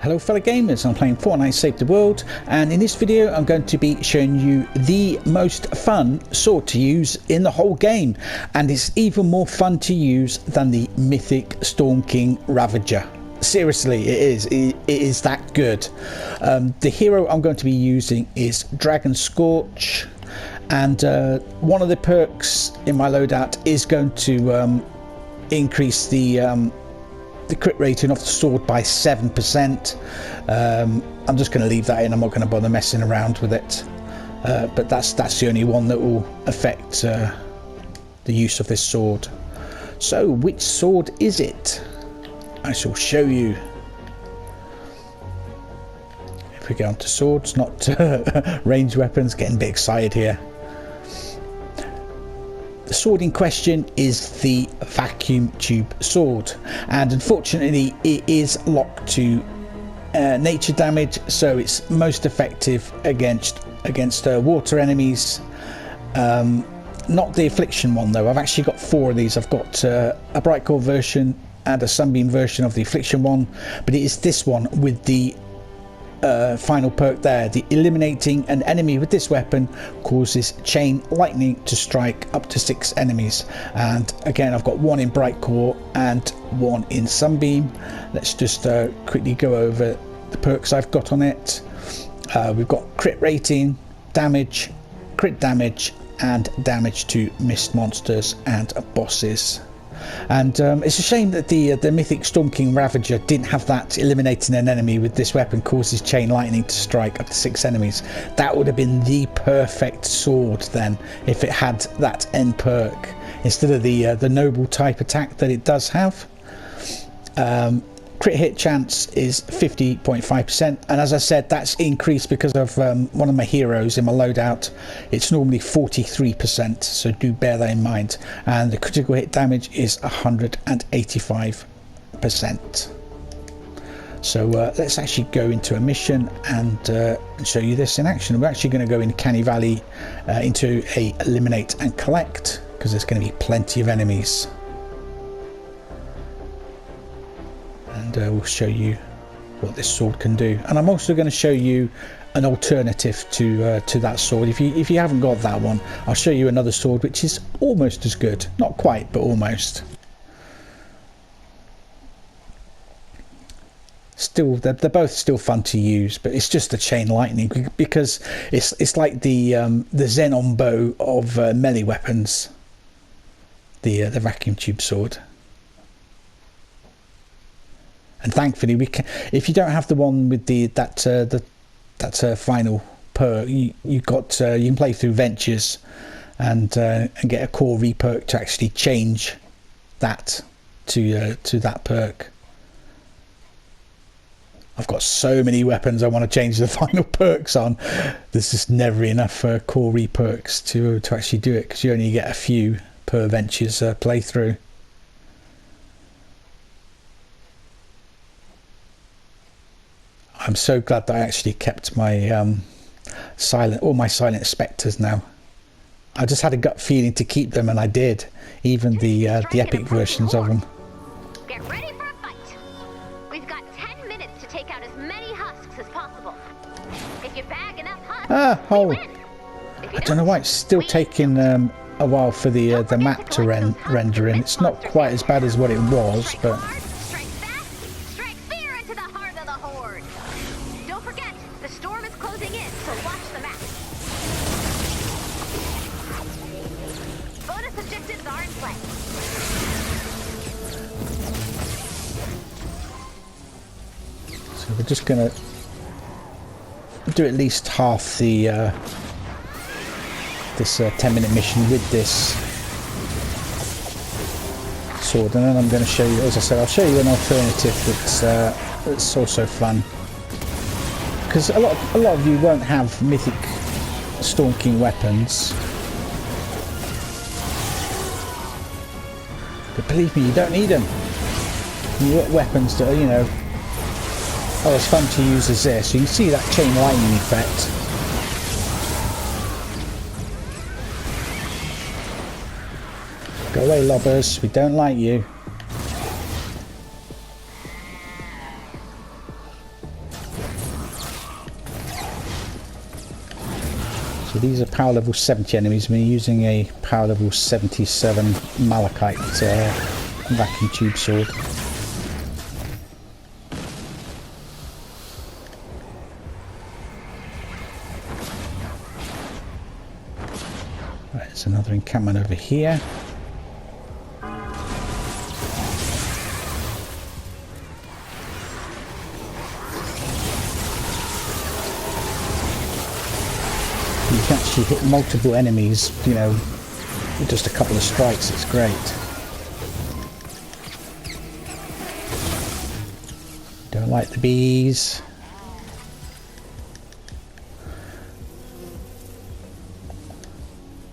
Hello fellow gamers, I'm playing Fortnite Save The World, and in this video I'm going to be showing you the most fun sword to use in the whole game, and it's even more fun to use than the Mythic Storm King Ravager. Seriously, it is that good. The hero I'm going to be using is Dragon Scorch, and one of the perks in my loadout is going to increase the crit rating of the sword by 7%. I'm just going to leave that in. I'm not going to bother messing around with it, but that's the only one that will affect the use of this sword. So which sword is it? I shall show you. If we go on to swords, not ranged weapons, getting a bit excited here. The sword in question is the vacuum tube sword, and unfortunately it is locked to nature damage, so it's most effective against water enemies. Not the affliction one though. I've actually got 4 of these. I've got a bright core version and a sunbeam version of the affliction one, but it is this one with the final perk there. The eliminating an enemy with this weapon causes chain lightning to strike up to 6 enemies, and again I've got 1 in bright core and 1 in sunbeam. Let's just quickly go over the perks I've got on it. We've got crit rating, damage, crit damage, and damage to missed monsters and bosses. And it's a shame that the Mythic Storm King Ravager didn't have that eliminating an enemy with this weapon causes chain lightning to strike up to 6 enemies. That would have been the perfect sword then if it had that end perk instead of the noble type attack that it does have. Crit hit chance is 50.5%, and as I said, that's increased because of one of my heroes in my loadout. It's normally 43%, so do bear that in mind. And the critical hit damage is 185%. So let's actually go into a mission and show you this in action. We're actually going to go in Canny Valley into a eliminate and collect, because there's going to be plenty of enemies. And we'll show you what this sword can do, and I'm also going to show you an alternative to that sword. If you haven't got that one, I'll show you another sword which is almost as good, not quite, but almost. Still, they're both still fun to use, but it's just the chain lightning, because it's like the Xenon bow of melee weapons, the vacuum tube sword. And thankfully, we can. If you don't have the one with that final perk, you can play through ventures and get a core reperk to actually change that to that perk. I've got so many weapons I want to change the final perks on. There's just never enough core reperks to actually do it, because you only get a few per ventures playthrough. I'm so glad that I actually kept my all my silent spectres now. I just had a gut feeling to keep them, and I did. Even the epic versions of them. Get ready for a fight. We've got 10 minutes to take out as many husks as possible. If you bag enough husks, we win. I don't know why it's still taking a while for the map to render in. It's not quite as bad as what it was, but. So we're just going to do at least half the this 10-minute mission with this sword, and then I'm going to show you, as I said, I'll show you an alternative that's also fun, because a lot of you won't have Mythic Storm King weapons, but believe me, you don't need them. You've got weapons that are, you know, as fun to use as this. You can see that chain lightning effect. Go away, lobbers, we don't like you. So these are power level 70 enemies. We're using a power level 77 malachite vacuum tube sword. Right, there's another encampment over here. You can actually hit multiple enemies, you know, with just a couple of strikes. It's great. Don't like the bees.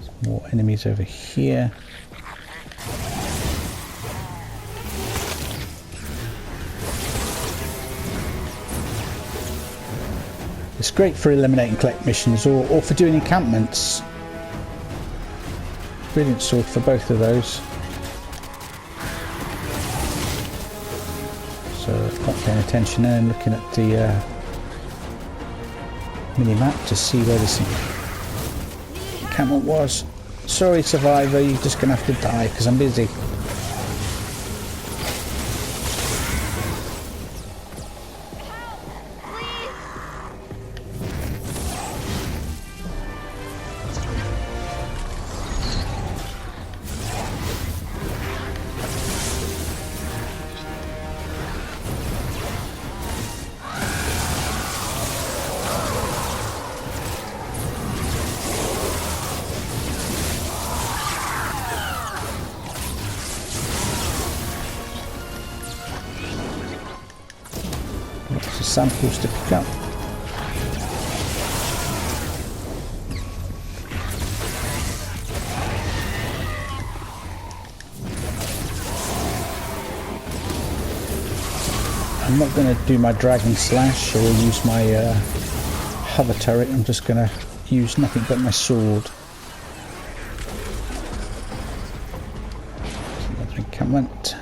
There's more enemies over here. It's great for eliminating collect missions or for doing encampments. Brilliant sword for both of those. So not paying attention there and looking at the mini-map to see where this encampment was. Sorry survivor, you're just going to have to die because I'm busy. Lots of samples to pick up. I'm not going to do my dragon slash or use my hover turret. I'm just going to use nothing but my sword. Another encampment.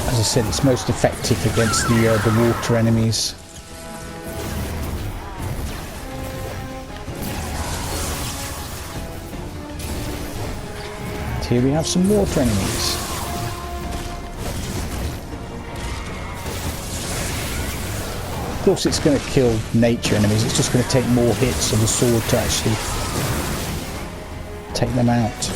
As I said, it's most effective against the water enemies. And here we have some water enemies. Of course it's going to kill nature enemies, it's just going to take more hits of the sword to actually take them out.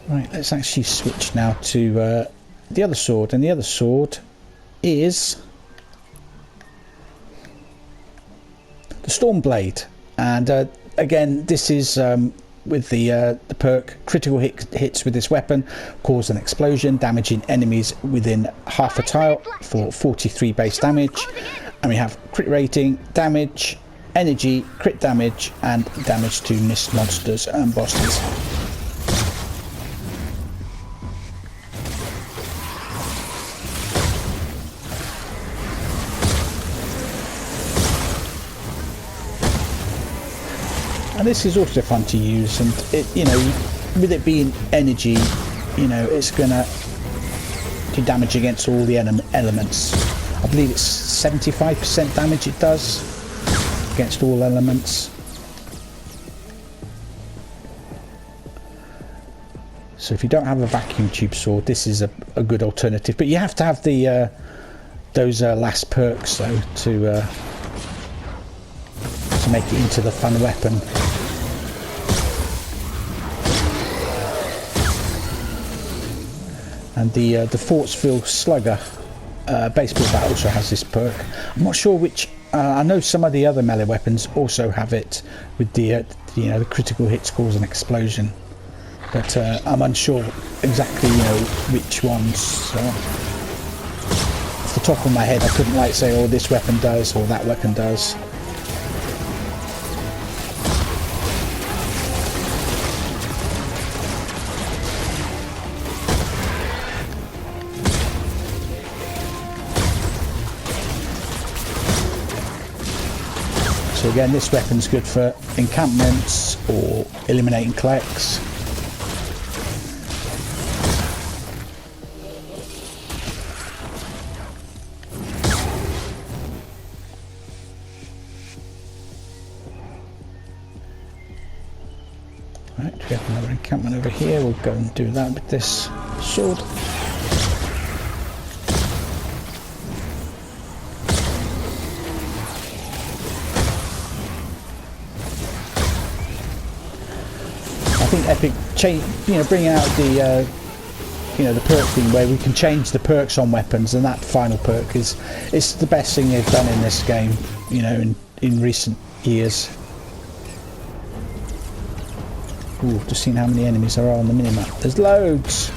Right, let's actually switch now to the other sword, and the other sword is the Stormblade. And again, this is with the perk critical hits with this weapon cause an explosion, damaging enemies within half a tile for 43 base damage. And we have crit rating, damage, energy, crit damage, and damage to mist monsters and bosses. And this is also fun to use, and it, you know, with it being energy, you know, it's gonna do damage against all the elements. I believe it's 75% damage it does against all elements. So if you don't have a vacuum tube sword, this is a good alternative. But you have to have the those last perks though to make it into the fun weapon. And the Fortsville Slugger baseball bat also has this perk. I'm not sure which. I know some of the other melee weapons also have it with the you know, the critical hits cause an explosion. But I'm unsure exactly, you know, which ones. So off the top of my head, I couldn't like say, oh, this weapon does or that weapon does. So again, this weapon's good for encampments or eliminating collects. Right, we have another encampment over here. We'll go and do that with this sword. I think Epic bringing out the the perk thing where we can change the perks on weapons, and that final perk is the best thing they've done in this game, you know, in recent years. Ooh, just seen how many enemies there are on the minimap. There's loads.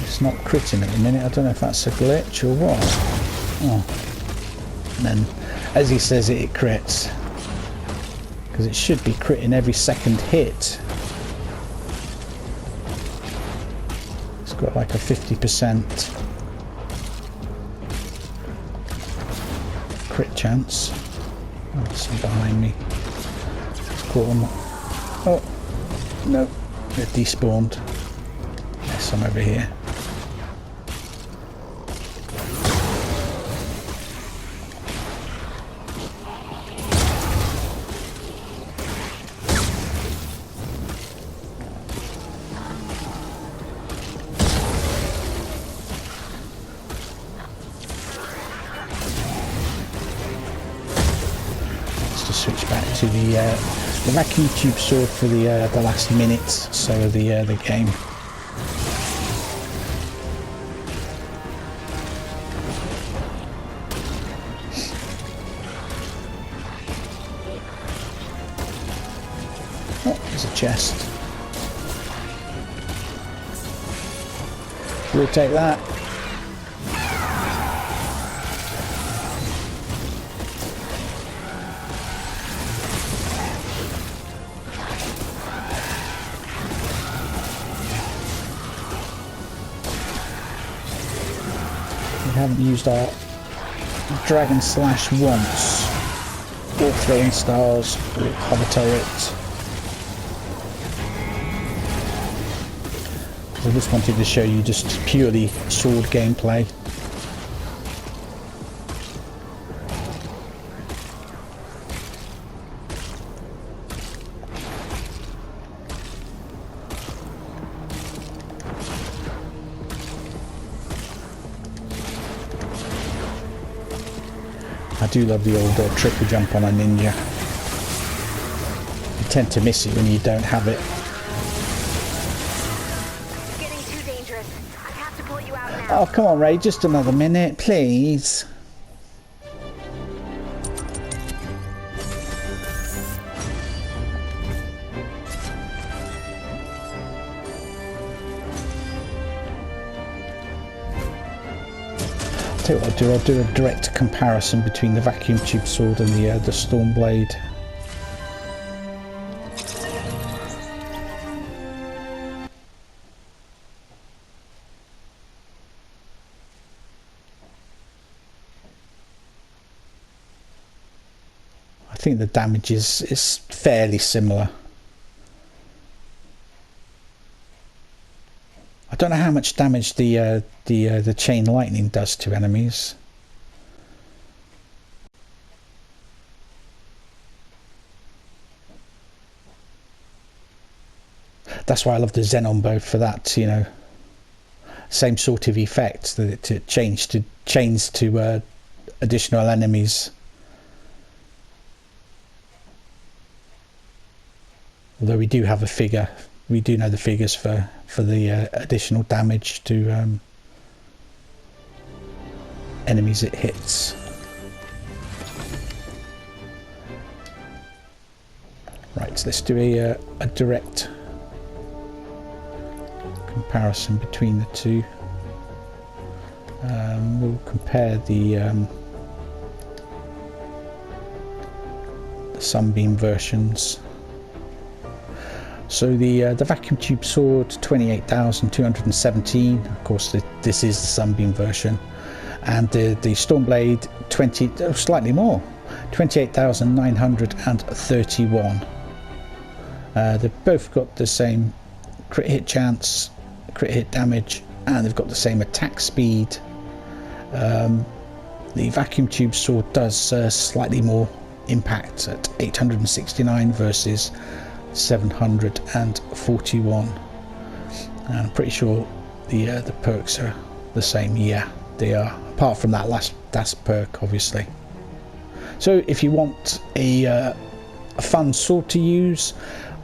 It's not critting at the minute. I don't know if that's a glitch or what. Oh. And then, as he says it crits. Because it should be critting every second hit. It's got like a 50% crit chance. Oh, there's some behind me. It's caught them. Oh, no. They're despawned. There's some over here. Switch back to the vacuum tube sword for the last minute so of the game. Oh, there's a chest. We'll take that. We haven't used our Dragon Slash once, or throwing stars, or hover turret. I just wanted to show you just purely sword gameplay. I do love the old triple jump on a ninja. You tend to miss it when you don't have it. It's getting too dangerous. I have to pull you out now. Oh, come on, Ray, just another minute, please. Tell you what I'll do a direct comparison between the vacuum tube sword and the storm blade. I think the damage is fairly similar. I don't know how much damage the chain lightning does to enemies. That's why I love the Xenon bow for that, you know, same sort of effect that it chains to additional enemies. Although we do have a figure, we do know the figures for the additional damage to enemies it hits. Right, so let's do a direct comparison between the two. We'll compare the Sunbeam versions. So the vacuum tube sword 28,217. Of course, this is the Sunbeam version, and the Stormblade slightly more, 28,931. They've both got the same crit hit chance, crit hit damage, and they've got the same attack speed. The vacuum tube sword does slightly more impact at 869 versus 741. And I'm pretty sure the perks are the same. Yeah, they are, apart from that last perk, obviously. So if you want a fun sword to use,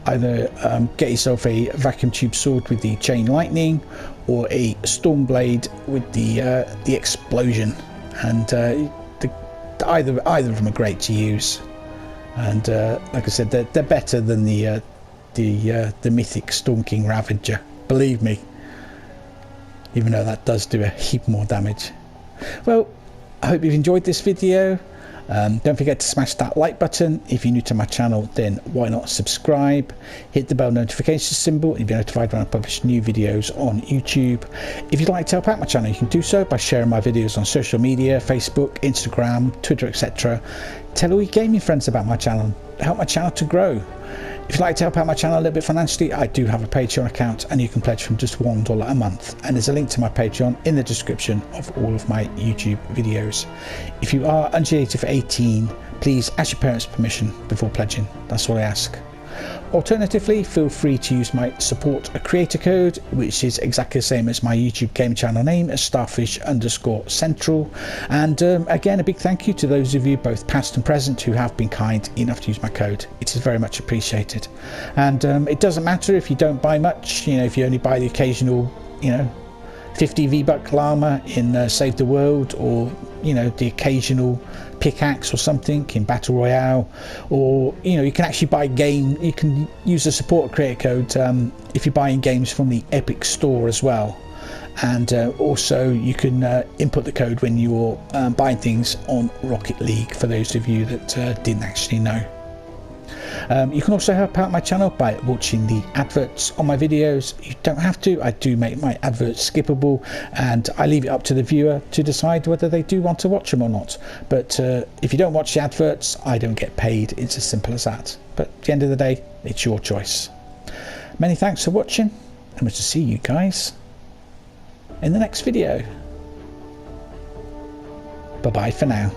either get yourself a vacuum tube sword with the chain lightning, or a Stormblade with the explosion, and either of them are great to use. And like I said, they're better than the Mythic Storm King Ravager, believe me, even though that does do a heap more damage. Well, I hope you've enjoyed this video. Don't forget to smash that like button. If you're new to my channel, then why not subscribe? Hit the bell notification symbol and you'll be notified when I publish new videos on YouTube. If you'd like to help out my channel, you can do so by sharing my videos on social media, Facebook, Instagram, Twitter, etc. Tell all your gaming friends about my channel. Help my channel to grow. If you'd like to help out my channel a little bit financially, I do have a Patreon account, and you can pledge from just $1 a month, and there's a link to my Patreon in the description of all of my YouTube videos. If you are under the age of 18, please ask your parents' permission before pledging. That's all I ask. Alternatively, feel free to use my support a creator code, which is exactly the same as my YouTube game channel name, as starfish_central. And again, a big thank you to those of you, both past and present, who have been kind enough to use my code. It is very much appreciated. And it doesn't matter if you don't buy much, you know, if you only buy the occasional, you know, 50 V-Buck llama in Save the World, or you know, the occasional pickaxe or something in Battle Royale, or you know, you can actually buy game, you can use the support creator code if you're buying games from the Epic Store as well. And also you can input the code when you're buying things on Rocket League, for those of you that didn't actually know. You can also help out my channel by watching the adverts on my videos. You don't have to. I do make my adverts skippable, and I leave it up to the viewer to decide whether they do want to watch them or not. But if you don't watch the adverts, I don't get paid. It's as simple as that. But at the end of the day, it's your choice. Many thanks for watching, and we'll see you guys in the next video. Bye bye for now.